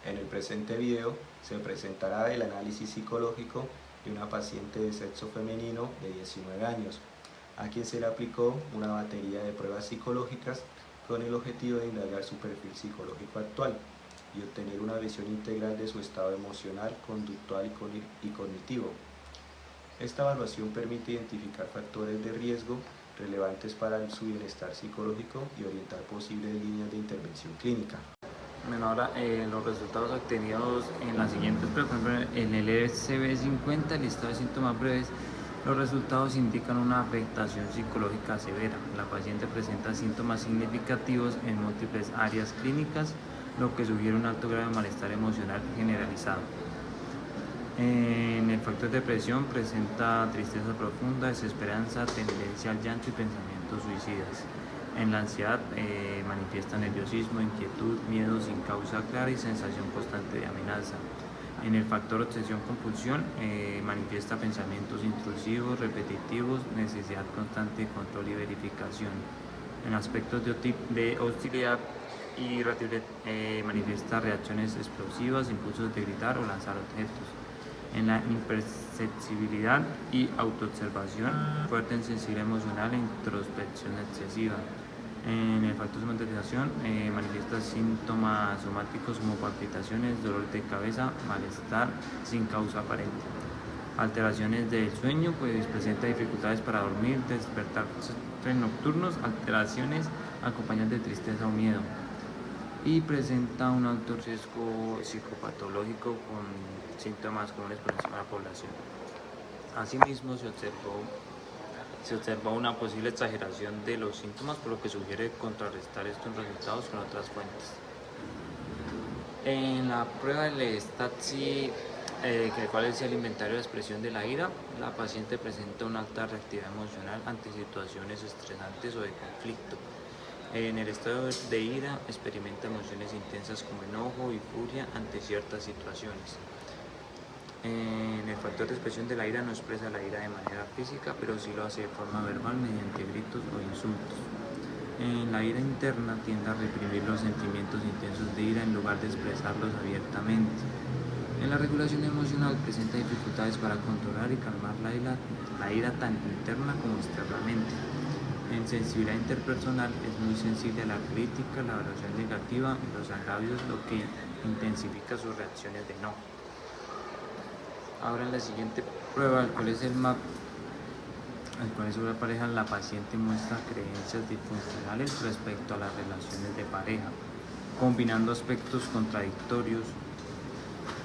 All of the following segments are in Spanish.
En el presente video se presentará el análisis psicológico de una paciente de sexo femenino de 19 años, a quien se le aplicó una batería de pruebas psicológicas con el objetivo de indagar su perfil psicológico actual y obtener una visión integral de su estado emocional, conductual y cognitivo. Esta evaluación permite identificar factores de riesgo relevantes para su bienestar psicológico y orientar posibles líneas de intervención clínica. Bueno, ahora los resultados obtenidos en las siguientes pruebas, por ejemplo, en el ECB50, el listado de síntomas breves, los resultados indican una afectación psicológica severa. La paciente presenta síntomas significativos en múltiples áreas clínicas, lo que sugiere un alto grado de malestar emocional generalizado. En el factor de depresión presenta tristeza profunda, desesperanza, tendencia al llanto y pensamientos suicidas. En la ansiedad manifiesta nerviosismo, inquietud, miedo sin causa clara y sensación constante de amenaza. En el factor obsesión-compulsión manifiesta pensamientos intrusivos, repetitivos, necesidad constante de control y verificación. En aspectos de hostilidad y irritabilidad manifiesta reacciones explosivas, impulsos de gritar o lanzar objetos. En la imperceptibilidad y autoobservación, fuerte sensibilidad emocional e introspección excesiva. En el factor de somatización manifiesta síntomas somáticos como palpitaciones, dolor de cabeza, malestar sin causa aparente. Alteraciones del sueño, pues presenta dificultades para dormir, despertar nocturnos, alteraciones acompañadas de tristeza o miedo. Y presenta un alto riesgo psicopatológico con síntomas comunes por encima de la población. Asimismo, se observó una posible exageración de los síntomas, por lo que sugiere contrarrestar estos resultados con otras fuentes. En la prueba del STAT-C, cuál es el inventario de expresión de la ira, la paciente presenta una alta reactividad emocional ante situaciones estresantes o de conflicto. En el estado de ira experimenta emociones intensas como enojo y furia ante ciertas situaciones. En el factor de expresión de la ira no expresa la ira de manera física, pero sí lo hace de forma verbal mediante gritos o insultos. En la ira interna tiende a reprimir los sentimientos intensos de ira en lugar de expresarlos abiertamente. En la regulación emocional presenta dificultades para controlar y calmar la ira tan interna como externamente. En sensibilidad interpersonal es muy sensible a la crítica, la evaluación negativa y los agravios, lo que intensifica sus reacciones de enojo. Ahora en la siguiente prueba, el cual es el MAP, el cual es sobre pareja, la paciente muestra creencias disfuncionales respecto a las relaciones de pareja, combinando aspectos contradictorios,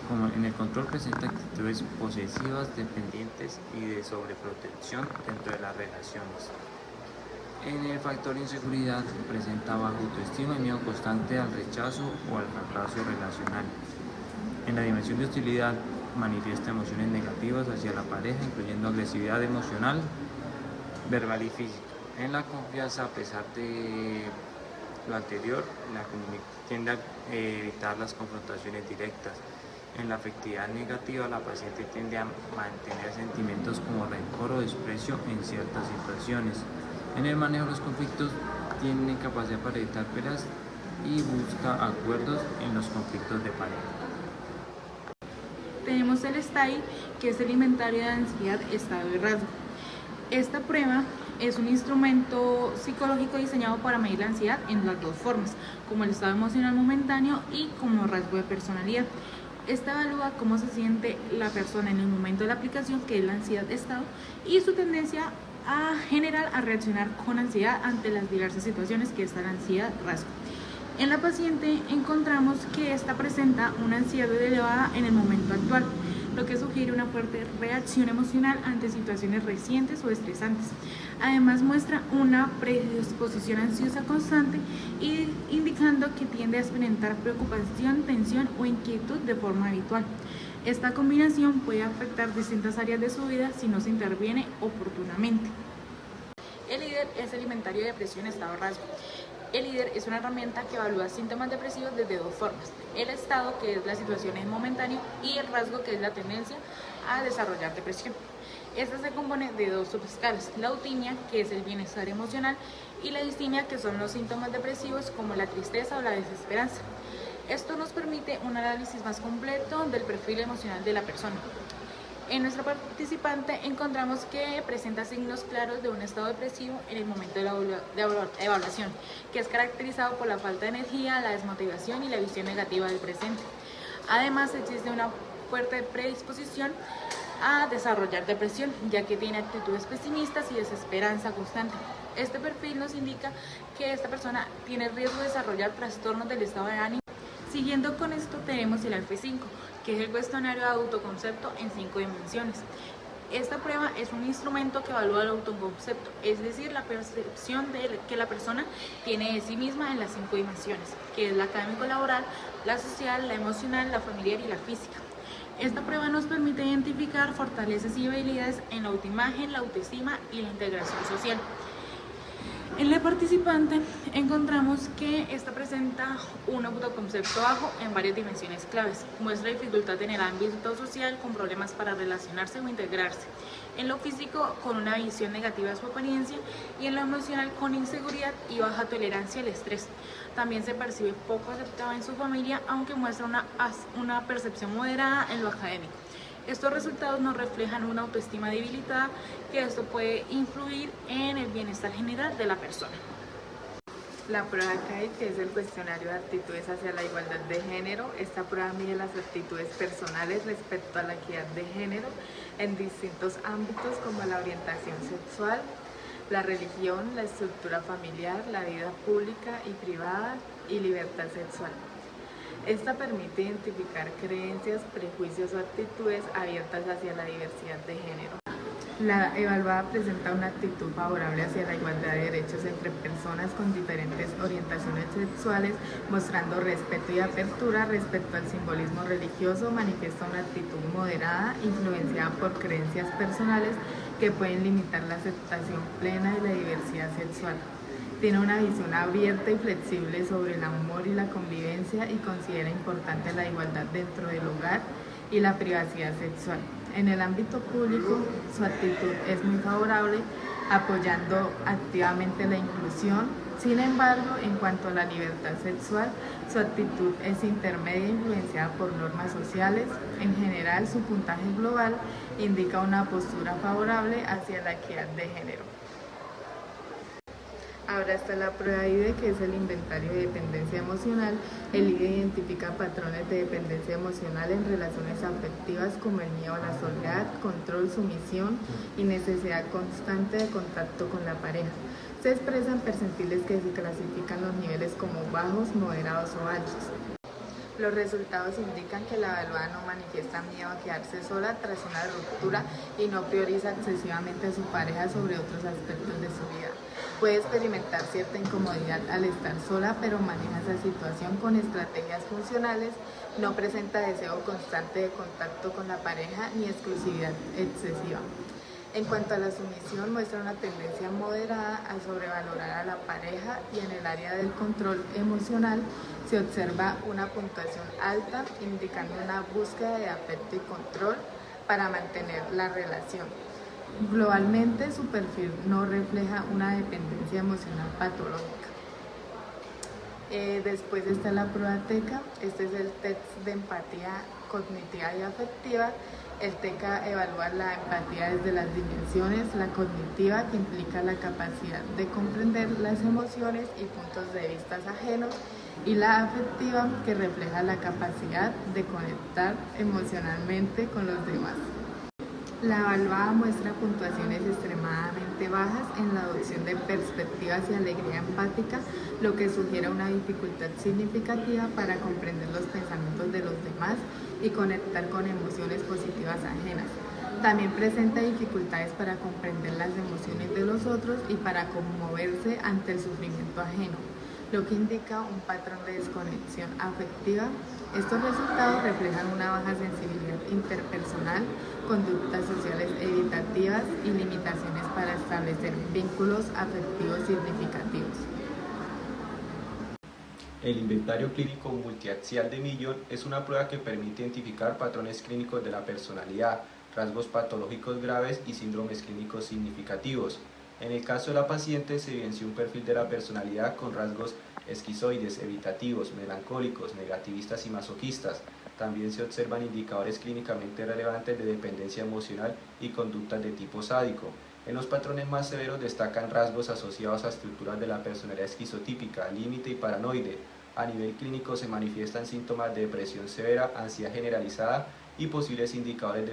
como en el control presenta actitudes posesivas, dependientes y de sobreprotección dentro de las relaciones. En el factor inseguridad presenta baja autoestima y miedo constante al rechazo o al fracaso relacional. En la dimensión de hostilidad manifiesta emociones negativas hacia la pareja, incluyendo agresividad emocional, verbal y física. En la confianza, a pesar de lo anterior, tiende a evitar las confrontaciones directas. En la afectividad negativa, la paciente tiende a mantener sentimientos como rencor o desprecio en ciertas situaciones. En el manejo de los conflictos, tiene capacidad para evitar peleas y busca acuerdos en los conflictos de pareja. Tenemos el STAI, que es el inventario de ansiedad, estado y rasgo. Esta prueba es un instrumento psicológico diseñado para medir la ansiedad en las dos formas, como el estado emocional momentáneo y como rasgo de personalidad. Esta evalúa cómo se siente la persona en el momento de la aplicación, que es la ansiedad de estado, y su tendencia general a reaccionar con ansiedad ante las diversas situaciones, que es la ansiedad rasgo. En la paciente encontramos que esta presenta una ansiedad elevada en el momento actual, lo que sugiere una fuerte reacción emocional ante situaciones recientes o estresantes. Además muestra una predisposición ansiosa constante, indicando que tiende a experimentar preocupación, tensión o inquietud de forma habitual. Esta combinación puede afectar distintas áreas de su vida si no se interviene oportunamente. El líder es el inventario de depresión estado rasgo. El líder es una herramienta que evalúa síntomas depresivos desde dos formas: el estado, que es la situación en momentáneo, y el rasgo, que es la tendencia a desarrollar depresión. Esta se compone de dos subescalas: la eutimia, que es el bienestar emocional, y la distimia, que son los síntomas depresivos como la tristeza o la desesperanza. Esto nos permite un análisis más completo del perfil emocional de la persona. En nuestra participante encontramos que presenta signos claros de un estado depresivo en el momento de la evaluación, que es caracterizado por la falta de energía, la desmotivación y la visión negativa del presente. Además, existe una fuerte predisposición a desarrollar depresión, ya que tiene actitudes pesimistas y desesperanza constante. Este perfil nos indica que esta persona tiene riesgo de desarrollar trastornos del estado de ánimo. Siguiendo con esto tenemos el ALFE5, que es el cuestionario de autoconcepto en 5 dimensiones. Esta prueba es un instrumento que evalúa el autoconcepto, es decir, la percepción que la persona tiene de sí misma en las 5 dimensiones, que es la académico-laboral, la social, la emocional, la familiar y la física. Esta prueba nos permite identificar fortalezas y habilidades en la autoimagen, la autoestima y la integración social. En la participante encontramos que esta presenta un autoconcepto bajo en varias dimensiones claves. Muestra dificultad en el ámbito social con problemas para relacionarse o integrarse. En lo físico con una visión negativa de su apariencia y en lo emocional con inseguridad y baja tolerancia al estrés. También se percibe poco aceptada en su familia, aunque muestra una percepción moderada en lo académico. Estos resultados nos reflejan una autoestima debilitada, que esto puede influir en el bienestar general de la persona. La prueba CAI, que es el cuestionario de actitudes hacia la igualdad de género. Esta prueba mide las actitudes personales respecto a la equidad de género en distintos ámbitos como la orientación sexual, la religión, la estructura familiar, la vida pública y privada y libertad sexual. Esta permite identificar creencias, prejuicios o actitudes abiertas hacia la diversidad de género. La evaluada presenta una actitud favorable hacia la igualdad de derechos entre personas con diferentes orientaciones sexuales, mostrando respeto y apertura respecto al simbolismo religioso. Manifiesta una actitud moderada, influenciada por creencias personales que pueden limitar la aceptación plena de la diversidad sexual. Tiene una visión abierta y flexible sobre el amor y la convivencia y considera importante la igualdad dentro del hogar y la privacidad sexual. En el ámbito público, su actitud es muy favorable, apoyando activamente la inclusión. Sin embargo, en cuanto a la libertad sexual, su actitud es intermedia, influenciada por normas sociales. En general, su puntaje global indica una postura favorable hacia la equidad de género. Ahora está la prueba IDE, que es el inventario de dependencia emocional. El IDE identifica patrones de dependencia emocional en relaciones afectivas como el miedo a la soledad, control, sumisión y necesidad constante de contacto con la pareja. Se expresan percentiles que se clasifican los niveles como bajos, moderados o altos. Los resultados indican que la evaluada no manifiesta miedo a quedarse sola tras una ruptura y no prioriza excesivamente a su pareja sobre otros aspectos de su vida. Puede experimentar cierta incomodidad al estar sola, pero maneja esa situación con estrategias funcionales. No presenta deseo constante de contacto con la pareja ni exclusividad excesiva. En cuanto a la sumisión, muestra una tendencia moderada a sobrevalorar a la pareja, y en el área del control emocional se observa una puntuación alta, indicando una búsqueda de afecto y control para mantener la relación. Globalmente, su perfil no refleja una dependencia emocional patológica. Después está la prueba TECA. Este es el test de empatía cognitiva y afectiva. El TECA evalúa la empatía desde las dimensiones: la cognitiva, que implica la capacidad de comprender las emociones y puntos de vista ajenos, y la afectiva, que refleja la capacidad de conectar emocionalmente con los demás. La evaluada muestra puntuaciones extremadamente bajas en la adopción de perspectivas y alegría empática, lo que sugiere una dificultad significativa para comprender los pensamientos de los demás y conectar con emociones positivas ajenas. También presenta dificultades para comprender las emociones de los otros y para conmoverse ante el sufrimiento ajeno, lo que indica un patrón de desconexión afectiva. Estos resultados reflejan una baja sensibilidad interpersonal, conductas sociales evitativas y limitaciones para establecer vínculos afectivos significativos. El inventario clínico multiaxial de Millón es una prueba que permite identificar patrones clínicos de la personalidad, rasgos patológicos graves y síndromes clínicos significativos. En el caso de la paciente se evidenció un perfil de la personalidad con rasgos esquizoides, evitativos, melancólicos, negativistas y masoquistas. También se observan indicadores clínicamente relevantes de dependencia emocional y conductas de tipo sádico. En los patrones más severos destacan rasgos asociados a estructuras de la personalidad esquizotípica, límite y paranoide. A nivel clínico se manifiestan síntomas de depresión severa, ansiedad generalizada y posibles indicadores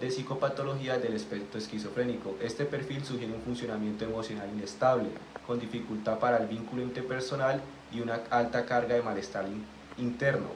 de psicopatología del espectro esquizofrénico. Este perfil sugiere un funcionamiento emocional inestable, con dificultad para el vínculo interpersonal y una alta carga de malestar interno.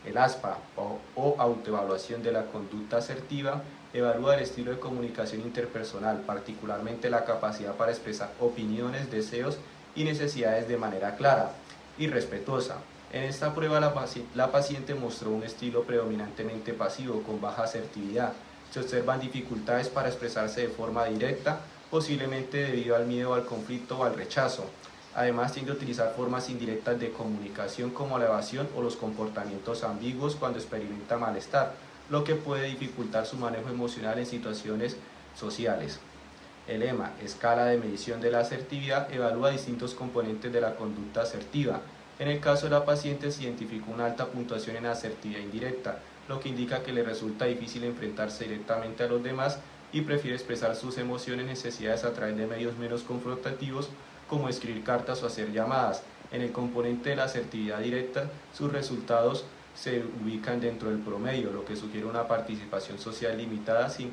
El ASPA, o autoevaluación de la conducta asertiva, evalúa el estilo de comunicación interpersonal, particularmente la capacidad para expresar opiniones, deseos y necesidades de manera clara y respetuosa. En esta prueba la paciente mostró un estilo predominantemente pasivo con baja asertividad. Se observan dificultades para expresarse de forma directa, posiblemente debido al miedo al conflicto o al rechazo. Además, tiende a utilizar formas indirectas de comunicación como la evasión o los comportamientos ambiguos cuando experimenta malestar, lo que puede dificultar su manejo emocional en situaciones sociales. El EMA, escala de medición de la asertividad, evalúa distintos componentes de la conducta asertiva. En el caso de la paciente se identificó una alta puntuación en asertividad indirecta, lo que indica que le resulta difícil enfrentarse directamente a los demás y prefiere expresar sus emociones y necesidades a través de medios menos confrontativos, como escribir cartas o hacer llamadas. En el componente de la asertividad directa, sus resultados se ubican dentro del promedio, lo que sugiere una participación social limitada sin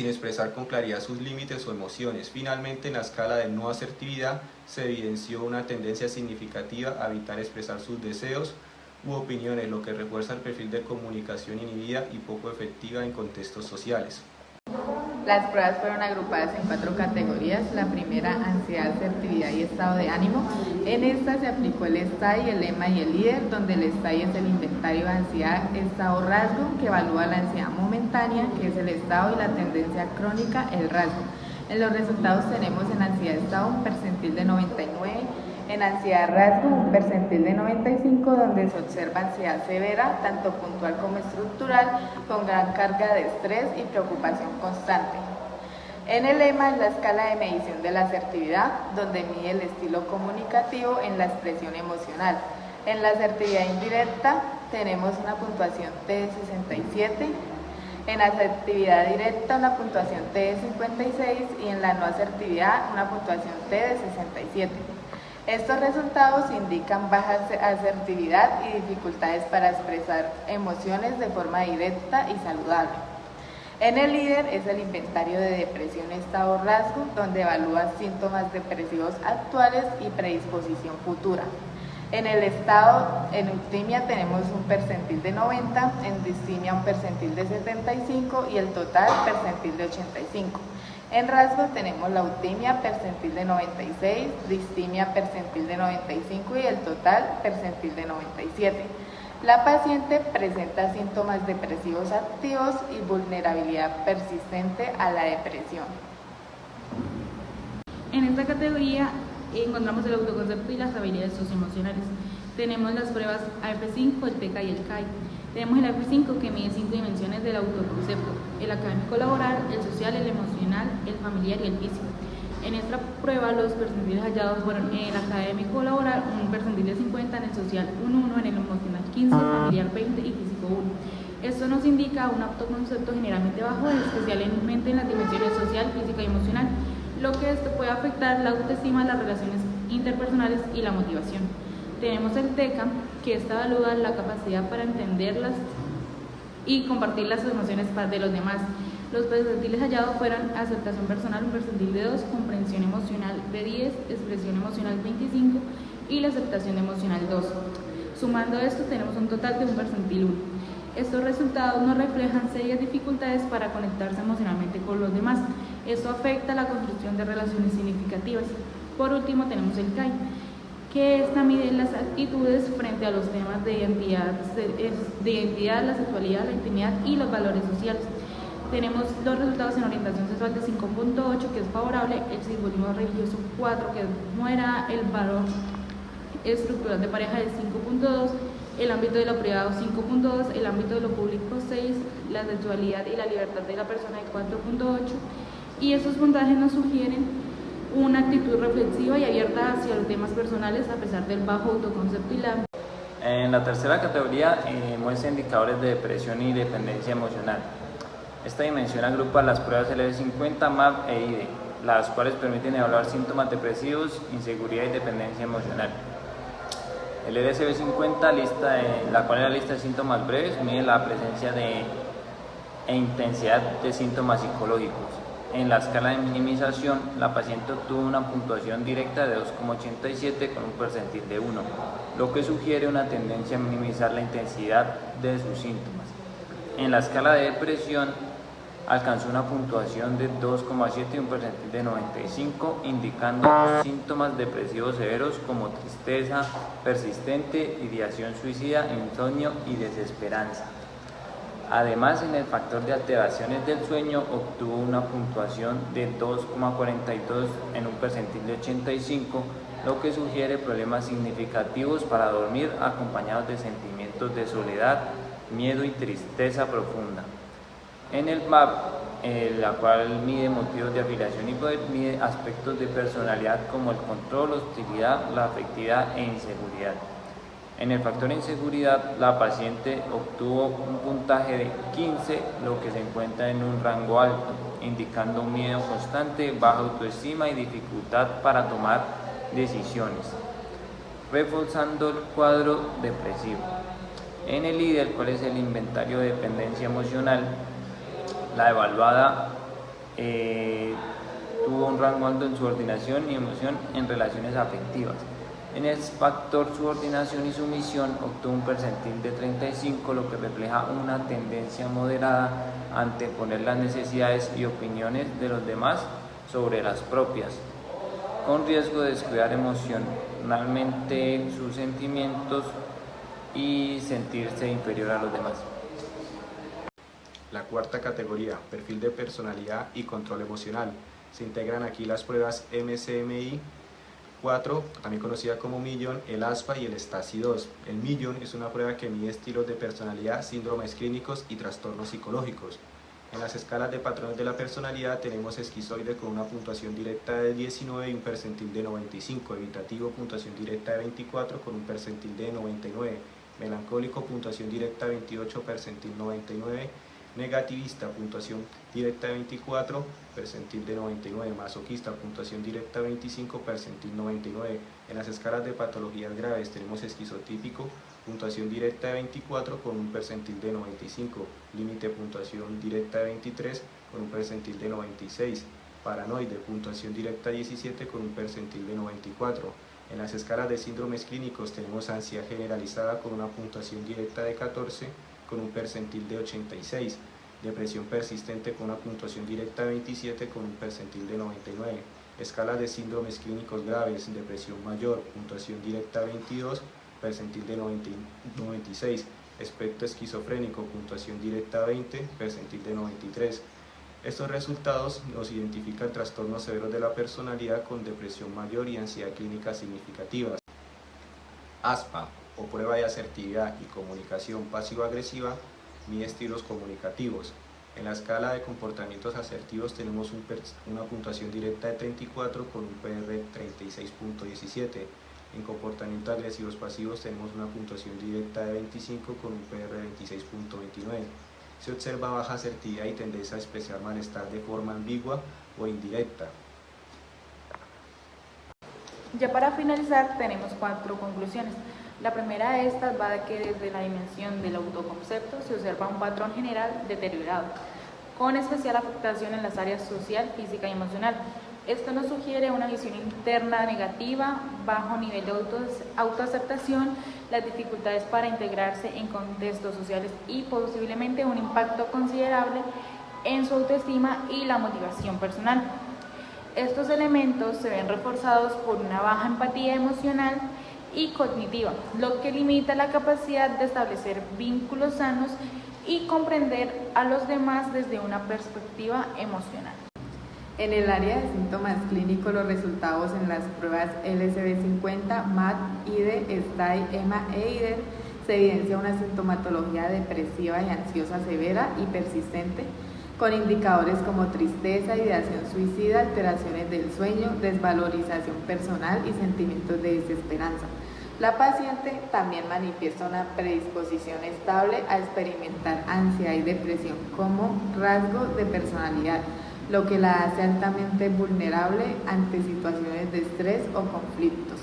expresar con claridad sus límites o emociones. Finalmente, en la escala de no asertividad, se evidenció una tendencia significativa a evitar expresar sus deseos u opiniones, lo que refuerza el perfil de comunicación inhibida y poco efectiva en contextos sociales. Las pruebas fueron agrupadas en 4 categorías. La primera, ansiedad, asertividad y estado de ánimo. En esta se aplicó el STAI, el EMA y el líder, donde el STAI es el inventario de ansiedad, estado rasgo, que evalúa la ansiedad momentánea, que es el estado, y la tendencia crónica, el rasgo. En los resultados tenemos en ansiedad estado un percentil de 99, en ansiedad rasgo un percentil de 95, donde se observa ansiedad severa, tanto puntual como estructural, con gran carga de estrés y preocupación constante. En el EMA es la escala de medición de la asertividad, donde mide el estilo comunicativo en la expresión emocional. En la asertividad indirecta tenemos una puntuación T de 67, en asertividad directa una puntuación T de 56 y en la no asertividad una puntuación T de 67. Estos resultados indican baja asertividad y dificultades para expresar emociones de forma directa y saludable. En el líder es el inventario de depresión estado rasgo, donde evalúa síntomas depresivos actuales y predisposición futura. En el estado, en eutimia tenemos un percentil de 90, en distimia un percentil de 75 y el total percentil de 85. En rasgo tenemos la eutimia percentil de 96, distimia percentil de 95 y el total percentil de 97. La paciente presenta síntomas depresivos activos y vulnerabilidad persistente a la depresión. En esta categoría encontramos el autoconcepto y las habilidades socioemocionales. Tenemos las pruebas AF5, el TECA y el CAI. Tenemos el AF5 que mide 5 dimensiones del autoconcepto: el académico laboral, el social, el emocional, el familiar y el físico. En esta prueba los percentiles hallados fueron en el académico laboral un percentil de 50, en el social un 1, en el emocional 15, familiar 20 y físico 1. Esto nos indica un autoconcepto generalmente bajo, especialmente en las dimensiones social, física y emocional, lo que esto puede afectar la autoestima, las relaciones interpersonales y la motivación. Tenemos el TECA, que esta evalúa la capacidad para entenderlas y compartir las emociones de los demás. Los percentiles hallados fueron aceptación personal, un percentil de 2, comprensión emocional de 10, expresión emocional 25 y la aceptación emocional 2. Sumando esto tenemos un total de un percentil 1. Estos resultados nos reflejan serias dificultades para conectarse emocionalmente con los demás. Esto afecta la construcción de relaciones significativas. Por último tenemos el CAI, que esta mide las actitudes frente a los temas de identidad, la sexualidad, la intimidad y los valores sociales. Tenemos los resultados en orientación sexual de 5.8, que es favorable, el simbolismo religioso 4, que es muera, el valor estructural de pareja de 5.2, el ámbito de lo privado 5.2, el ámbito de lo público 6, la sexualidad y la libertad de la persona de 4.8, y estos puntajes nos sugieren una actitud reflexiva y abierta hacia los temas personales a pesar del bajo autoconcepto y la... En la tercera categoría muestra indicadores de depresión y dependencia emocional. Esta dimensión agrupa las pruebas LSD-50, MAP e IDE, las cuales permiten evaluar síntomas depresivos, inseguridad y dependencia emocional. El LSD-50, la cual es la lista de síntomas breves, mide la presencia e intensidad de síntomas psicológicos. En la escala de minimización, la paciente obtuvo una puntuación directa de 2,87 con un percentil de 1, lo que sugiere una tendencia a minimizar la intensidad de sus síntomas. En la escala de depresión, alcanzó una puntuación de 2,7 y un percentil de 95, indicando síntomas depresivos severos como tristeza persistente, ideación suicida, insomnio y desesperanza. Además, en el factor de alteraciones del sueño obtuvo una puntuación de 2,42 en un percentil de 85, lo que sugiere problemas significativos para dormir acompañados de sentimientos de soledad, miedo y tristeza profunda. En el MAP, la cual mide motivos de afiliación y poder, mide aspectos de personalidad como el control, hostilidad, la afectividad e inseguridad. En el factor de inseguridad, la paciente obtuvo un puntaje de 15, lo que se encuentra en un rango alto, indicando un miedo constante, baja autoestima y dificultad para tomar decisiones, reforzando el cuadro depresivo. En el IDE, el cual es el inventario de dependencia emocional, la evaluada tuvo un rango alto en subordinación y emoción en relaciones afectivas. En el factor subordinación y sumisión obtuvo un percentil de 35, lo que refleja una tendencia moderada a anteponer las necesidades y opiniones de los demás sobre las propias, con riesgo de descuidar emocionalmente sus sentimientos y sentirse inferior a los demás. La cuarta categoría, perfil de personalidad y control emocional. Se integran aquí las pruebas MCMI 4, también conocida como Millon, el ASPA y el STASI-2. El Millon es una prueba que mide estilos de personalidad, síndromes clínicos y trastornos psicológicos. En las escalas de patrones de la personalidad tenemos esquizoide con una puntuación directa de 19 y un percentil de 95, evitativo puntuación directa de 24 con un percentil de 99, melancólico puntuación directa de 28, percentil 99, negativista, puntuación directa de 24, percentil de 99, masoquista, puntuación directa 25, percentil 99. En las escalas de patologías graves tenemos esquizotípico, puntuación directa de 24 con un percentil de 95, límite puntuación directa de 23 con un percentil de 96, paranoide, puntuación directa 17 con un percentil de 94. En las escalas de síndromes clínicos tenemos ansiedad generalizada con una puntuación directa de 14 con un percentil de 86, depresión persistente con una puntuación directa de 27 con un percentil de 99, escala de síndromes clínicos graves, depresión mayor, puntuación directa 22, percentil de 96, espectro esquizofrénico, puntuación directa 20, percentil de 93. Estos resultados nos identifican trastornos severos de la personalidad con depresión mayor y ansiedad clínica significativa. ASPA, o prueba de asertividad y comunicación pasivo-agresiva, mide estilos comunicativos. En la escala de comportamientos asertivos tenemos una puntuación directa de 34 con un PR 36.17. En comportamientos agresivos pasivos tenemos una puntuación directa de 25 con un PR 26.29. Se observa baja asertividad y tendencia a expresar malestar de forma ambigua o indirecta. Ya para finalizar tenemos 4 conclusiones. La primera de estas va de que desde la dimensión del autoconcepto se observa un patrón general deteriorado, con especial afectación en las áreas social, física y emocional. Esto nos sugiere una visión interna negativa, bajo nivel de autoaceptación, las dificultades para integrarse en contextos sociales y posiblemente un impacto considerable en su autoestima y la motivación personal. Estos elementos se ven reforzados por una baja empatía emocional y cognitiva, lo que limita la capacidad de establecer vínculos sanos y comprender a los demás desde una perspectiva emocional. En el área de síntomas clínicos, los resultados en las pruebas LSD-50, MAD, IDE, STAI, EMA e IDE se evidencia una sintomatología depresiva y ansiosa severa y persistente, con indicadores como tristeza, ideación suicida, alteraciones del sueño, desvalorización personal y sentimientos de desesperanza. La paciente también manifiesta una predisposición estable a experimentar ansiedad y depresión como rasgo de personalidad, lo que la hace altamente vulnerable ante situaciones de estrés o conflictos.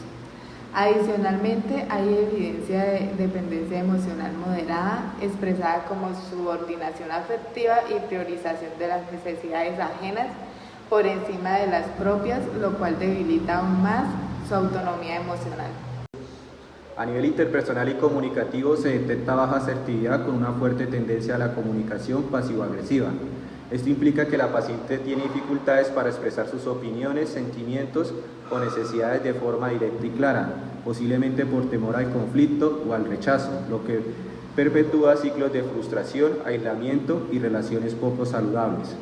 Adicionalmente, hay evidencia de dependencia emocional moderada, expresada como subordinación afectiva y priorización de las necesidades ajenas por encima de las propias, lo cual debilita aún más su autonomía emocional. A nivel interpersonal y comunicativo se detecta baja asertividad con una fuerte tendencia a la comunicación pasivo-agresiva. Esto implica que la paciente tiene dificultades para expresar sus opiniones, sentimientos o necesidades de forma directa y clara, posiblemente por temor al conflicto o al rechazo, lo que perpetúa ciclos de frustración, aislamiento y relaciones poco saludables.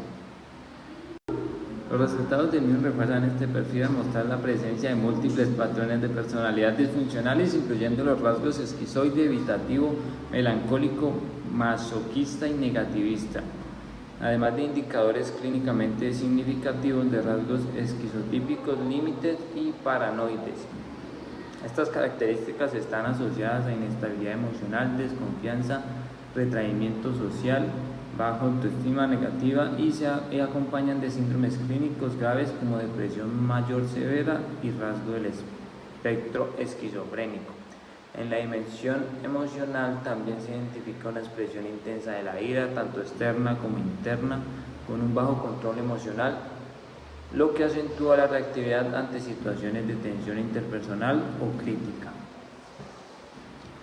Los resultados del mismo refuerzan este perfil al mostrar la presencia de múltiples patrones de personalidad disfuncionales, incluyendo los rasgos esquizoide, evitativo, melancólico, masoquista y negativista, además de indicadores clínicamente significativos de rasgos esquizotípicos, límites y paranoides. Estas características están asociadas a inestabilidad emocional, desconfianza, retraimiento social, baja autoestima negativa y acompañan de síndromes clínicos graves como depresión mayor severa y rasgo del espectro esquizofrénico. En la dimensión emocional también se identifica una expresión intensa de la ira, tanto externa como interna, con un bajo control emocional, lo que acentúa la reactividad ante situaciones de tensión interpersonal o crítica.